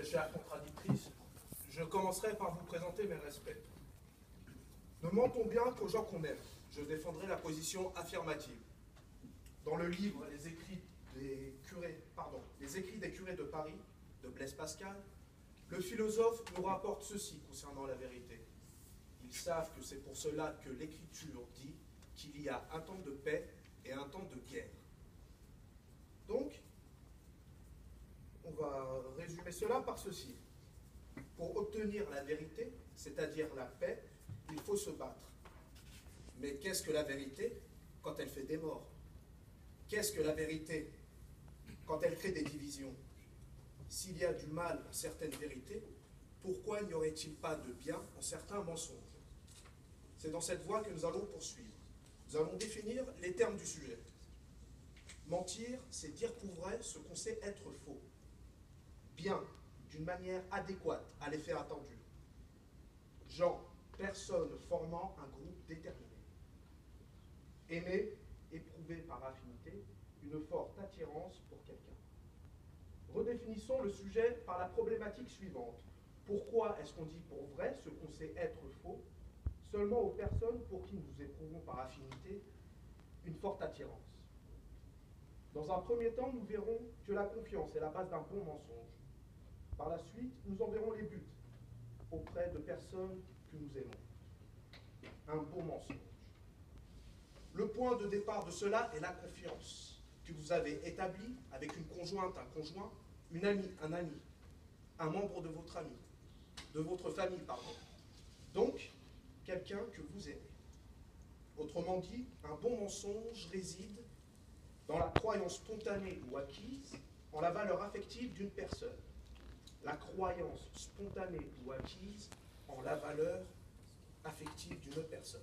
chères contradictrices, je commencerai par vous présenter mes respects. Ne mentons bien qu'aux gens qu'on aime. Je défendrai la position affirmative. Dans le livre Les écrits des curés de Paris, de Blaise Pascal, le philosophe nous rapporte ceci concernant la vérité. Ils savent que c'est pour cela que l'Écriture dit qu'il y a un temps de paix et un temps de guerre. Donc, on va résumer cela par ceci. Pour obtenir la vérité, c'est-à-dire la paix, il faut se battre. Mais qu'est-ce que la vérité quand elle fait des morts? Qu'est-ce que la vérité quand elle crée des divisions? S'il y a du mal en certaines vérités, pourquoi n'y aurait-il pas de bien en certains mensonges? C'est dans cette voie que nous allons poursuivre. Nous allons définir les termes du sujet. Mentir, c'est dire pour vrai ce qu'on sait être faux. Bien, d'une manière adéquate à l'effet attendu. Genre, personne formant un groupe déterminé. Aimer, éprouver par affinité, une forte attirance pour quelqu'un. Redéfinissons le sujet par la problématique suivante. Pourquoi est-ce qu'on dit pour vrai ce qu'on sait être faux seulement aux personnes pour qui nous éprouvons par affinité une forte attirance? Dans un premier temps, nous verrons que la confiance est la base d'un bon mensonge. Par la suite, nous en verrons les buts auprès de personnes que nous aimons. Un beau mensonge. Le point de départ de cela est la confiance que vous avez établie avec une conjointe, un conjoint, une amie, un ami, un membre de votre famille, pardon. Donc, quelqu'un que vous aimez. Autrement dit, un bon mensonge réside dans la croyance spontanée ou acquise en la valeur affective d'une personne. La croyance spontanée ou acquise en la valeur affective d'une personne.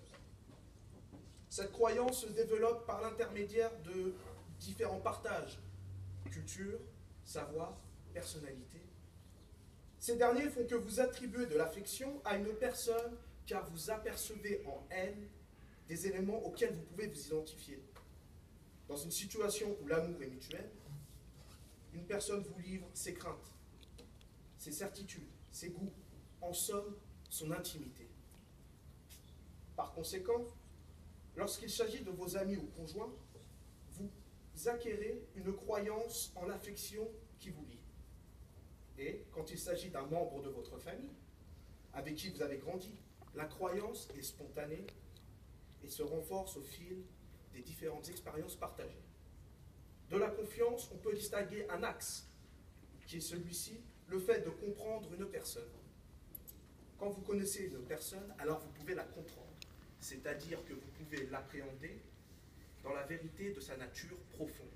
Cette croyance se développe par l'intermédiaire de différents partages, culture, savoir, personnalité. Ces derniers font que vous attribuez de l'affection à une personne car vous apercevez en elle des éléments auxquels vous pouvez vous identifier. Dans une situation où l'amour est mutuel, une personne vous livre ses craintes, ses certitudes, ses goûts, en somme, son intimité. Par conséquent, lorsqu'il s'agit de vos amis ou conjoints, vous acquérez une croyance en l'affection qui vous lie. Et quand il s'agit d'un membre de votre famille, avec qui vous avez grandi, la croyance est spontanée et se renforce au fil des différentes expériences partagées. De la confiance, on peut distinguer un axe, qui est celui-ci, le fait de comprendre une personne. Quand vous connaissez une personne, alors vous pouvez la comprendre. C'est-à-dire que vous pouvez l'appréhender dans la vérité de sa nature profonde.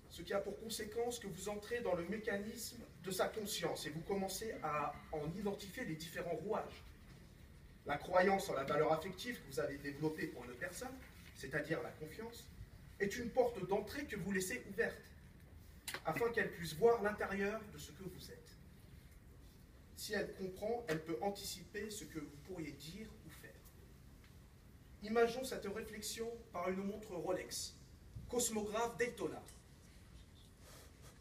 Ce qui a pour conséquence que vous entrez dans le mécanisme de sa conscience et vous commencez à en identifier les différents rouages. La croyance en la valeur affective que vous avez développée pour une personne, c'est-à-dire la confiance, est une porte d'entrée que vous laissez ouverte, afin qu'elle puisse voir l'intérieur de ce que vous êtes. Si elle comprend, elle peut anticiper ce que vous pourriez dire ou faire. Imaginons cette réflexion par une montre Rolex, Cosmographe Daytona.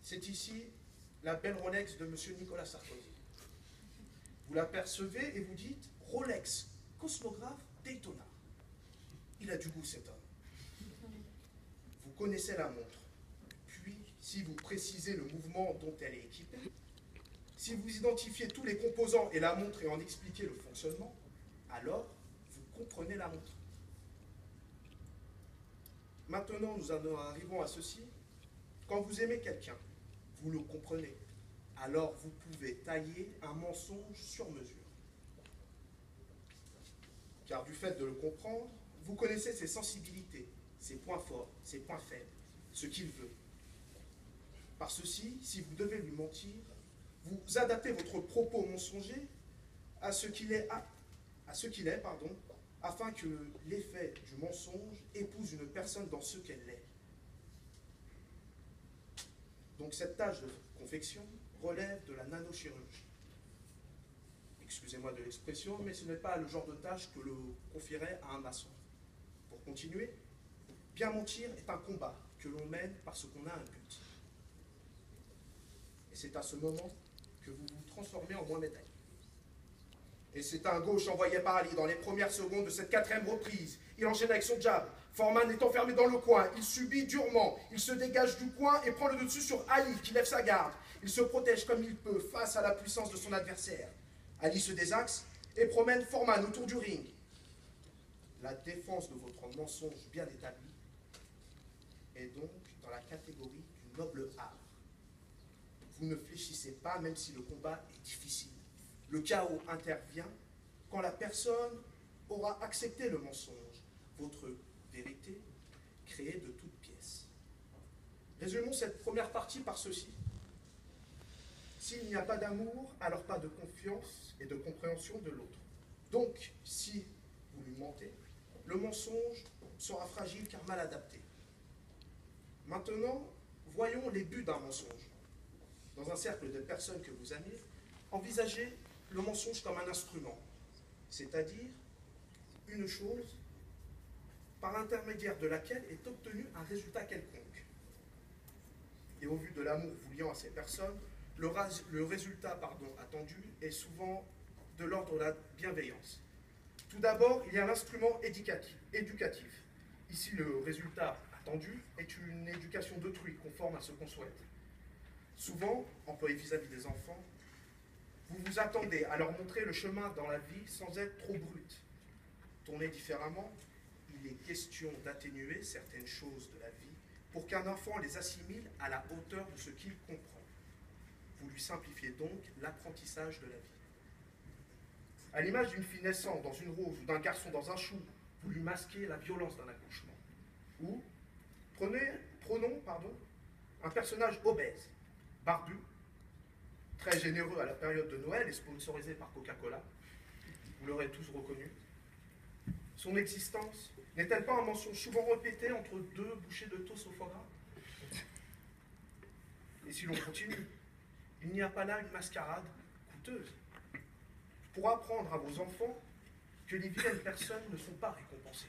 C'est ici la belle Rolex de M. Nicolas Sarkozy. Vous l'apercevez et vous dites « Rolex, Cosmographe Daytona ». Il a du goût cet homme. Vous connaissez la montre. Puis, si vous précisez le mouvement dont elle est équipée, si vous identifiez tous les composants et la montre et en expliquez le fonctionnement, alors vous comprenez la montre. Maintenant, nous en arrivons à ceci. Quand vous aimez quelqu'un, vous le comprenez. Alors vous pouvez tailler un mensonge sur mesure. Car du fait de le comprendre, vous connaissez ses sensibilités, ses points forts, ses points faibles, ce qu'il veut. Par ceci, si vous devez lui mentir, vous adaptez votre propos mensonger à ce qu'il est, afin que l'effet du mensonge épouse une personne dans ce qu'elle est. Donc cette tâche de confection relève de la nanochirurgie. Excusez-moi de l'expression, mais ce n'est pas le genre de tâche que l'on confierait à un maçon. Pour continuer, bien mentir est un combat que l'on mène parce qu'on a un but. c'est à ce moment que vous vous transformez en Mohamed Ali. Et c'est un gauche envoyé par Ali dans les premières secondes de cette 4e reprise. Il enchaîne avec son jab. Foreman est enfermé dans le coin. Il subit durement. Il se dégage du coin et prend le dessus sur Ali, qui lève sa garde. Il se protège comme il peut face à la puissance de son adversaire. Ali se désaxe et promène Foreman autour du ring. La défense de votre mensonge bien établi est donc dans la catégorie du noble art. Vous ne fléchissez pas même si le combat est difficile. Le chaos intervient quand la personne aura accepté le mensonge, votre vérité créée de toutes pièces. Résumons cette première partie par ceci. S'il n'y a pas d'amour, alors pas de confiance et de compréhension de l'autre. Donc, si vous lui mentez, le mensonge sera fragile car mal adapté. Maintenant, voyons les buts d'un mensonge. Dans un cercle de personnes que vous aimez, envisagez le mensonge comme un instrument, c'est-à-dire une chose par l'intermédiaire de laquelle est obtenu un résultat quelconque. Et au vu de l'amour vous liant à ces personnes, le résultat attendu est souvent de l'ordre de la bienveillance. Tout d'abord, il y a l'instrument éducatif. Ici, le résultat attendu est une éducation d'autrui conforme à ce qu'on souhaite. Souvent, employé vis-à-vis des enfants, vous vous attendez à leur montrer le chemin dans la vie sans être trop brut. Tourné différemment, il est question d'atténuer certaines choses de la vie pour qu'un enfant les assimile à la hauteur de ce qu'il comprend. Vous lui simplifiez donc l'apprentissage de la vie. À l'image d'une fille naissante dans une rose ou d'un garçon dans un chou, vous lui masquez la violence d'un accouchement. Ou prenons un personnage obèse, barbu, très généreux à la période de Noël et sponsorisé par Coca-Cola. Vous l'aurez tous reconnu. Son existence n'est-elle pas un mensonge souvent répété entre 2 bouchées de toast au foie gras? Et si l'on continue, il n'y a pas là une mascarade coûteuse pour apprendre à vos enfants que les vilaines personnes ne sont pas récompensées.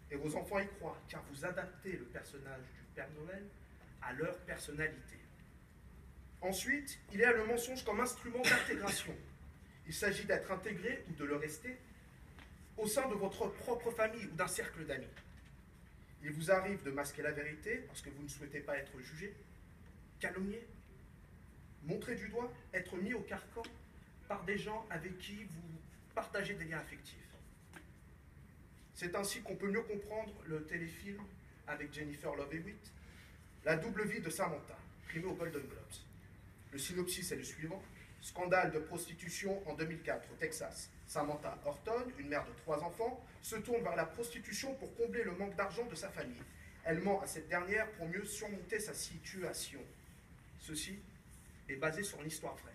Et vos enfants y croient, car vous adaptez le personnage du Père Noël à leur personnalité. Ensuite, il y a le mensonge comme instrument d'intégration. Il s'agit d'être intégré ou de le rester au sein de votre propre famille ou d'un cercle d'amis. Il vous arrive de masquer la vérité parce que vous ne souhaitez pas être jugé, calomnié, montré du doigt, être mis au carcan par des gens avec qui vous partagez des liens affectifs. C'est ainsi qu'on peut mieux comprendre le téléfilm avec Jennifer Love Hewitt, La double vie de Samantha, primé aux Golden Globes. Le synopsis est le suivant. Scandale de prostitution en 2004 au Texas. Samantha Horton, une mère de 3 enfants, se tourne vers la prostitution pour combler le manque d'argent de sa famille. Elle ment à cette dernière pour mieux surmonter sa situation. Ceci est basé sur une histoire vraie.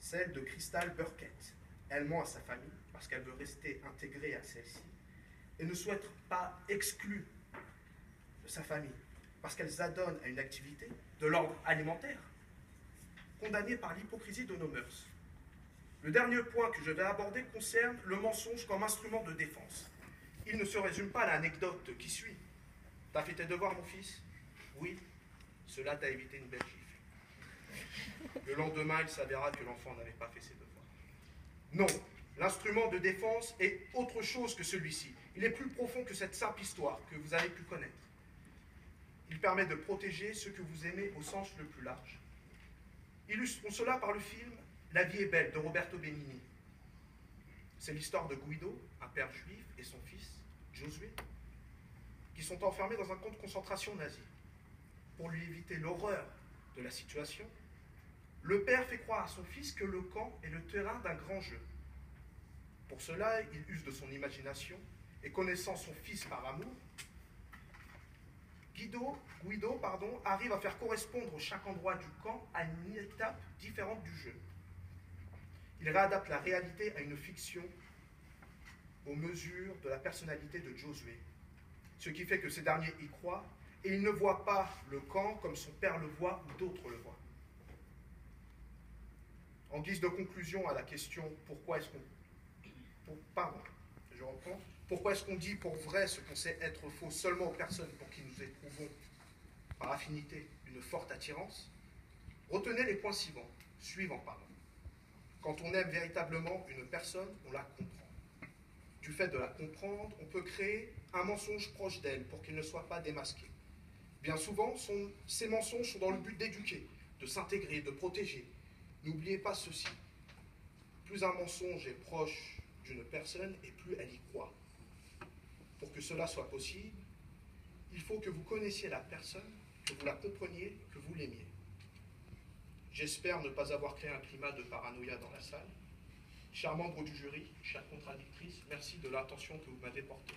Celle de Crystal Burkett. Elle ment à sa famille parce qu'elle veut rester intégrée à celle-ci et ne souhaite pas exclue de sa famille parce qu'elle s'adonne à une activité de l'ordre alimentaire, condamnée par l'hypocrisie de nos mœurs. Le dernier point que je vais aborder concerne le mensonge comme instrument de défense. Il ne se résume pas à l'anecdote qui suit. « T'as fait tes devoirs, mon fils ?» « Oui, cela t'a évité une belle gifle. » Le lendemain, il s'avéra que l'enfant n'avait pas fait ses devoirs. Non, l'instrument de défense est autre chose que celui-ci. Il est plus profond que cette simple histoire que vous avez pu connaître. Il permet de protéger ceux que vous aimez au sens le plus large. Illustrons cela par le film « La vie est belle » de Roberto Benigni. C'est l'histoire de Guido, un père juif, et son fils, Josué, qui sont enfermés dans un camp de concentration nazi. Pour lui éviter l'horreur de la situation, le père fait croire à son fils que le camp est le terrain d'un grand jeu. Pour cela, il use de son imagination et connaissant son fils par amour, Guido arrive à faire correspondre chaque endroit du camp à une étape différente du jeu. Il réadapte la réalité à une fiction aux mesures de la personnalité de Josué, ce qui fait que ces derniers y croient et il ne voit pas le camp comme son père le voit ou d'autres le voient. En guise de conclusion à la question pourquoi est-ce qu'on dit pour vrai ce qu'on sait être faux seulement aux personnes pour qui nous éprouvons par affinité, une forte attirance, retenez les points suivants. Quand on aime véritablement une personne, on la comprend. Du fait de la comprendre, on peut créer un mensonge proche d'elle pour qu'il ne soit pas démasqué. Bien souvent, ces mensonges sont dans le but d'éduquer, de s'intégrer, de protéger. N'oubliez pas ceci. Plus un mensonge est proche d'une personne et plus elle y croit. Pour que cela soit possible, il faut que vous connaissiez la personne, que vous la compreniez, que vous l'aimiez. J'espère ne pas avoir créé un climat de paranoïa dans la salle. Chers membres du jury, chères contradictrices, merci de l'attention que vous m'avez portée.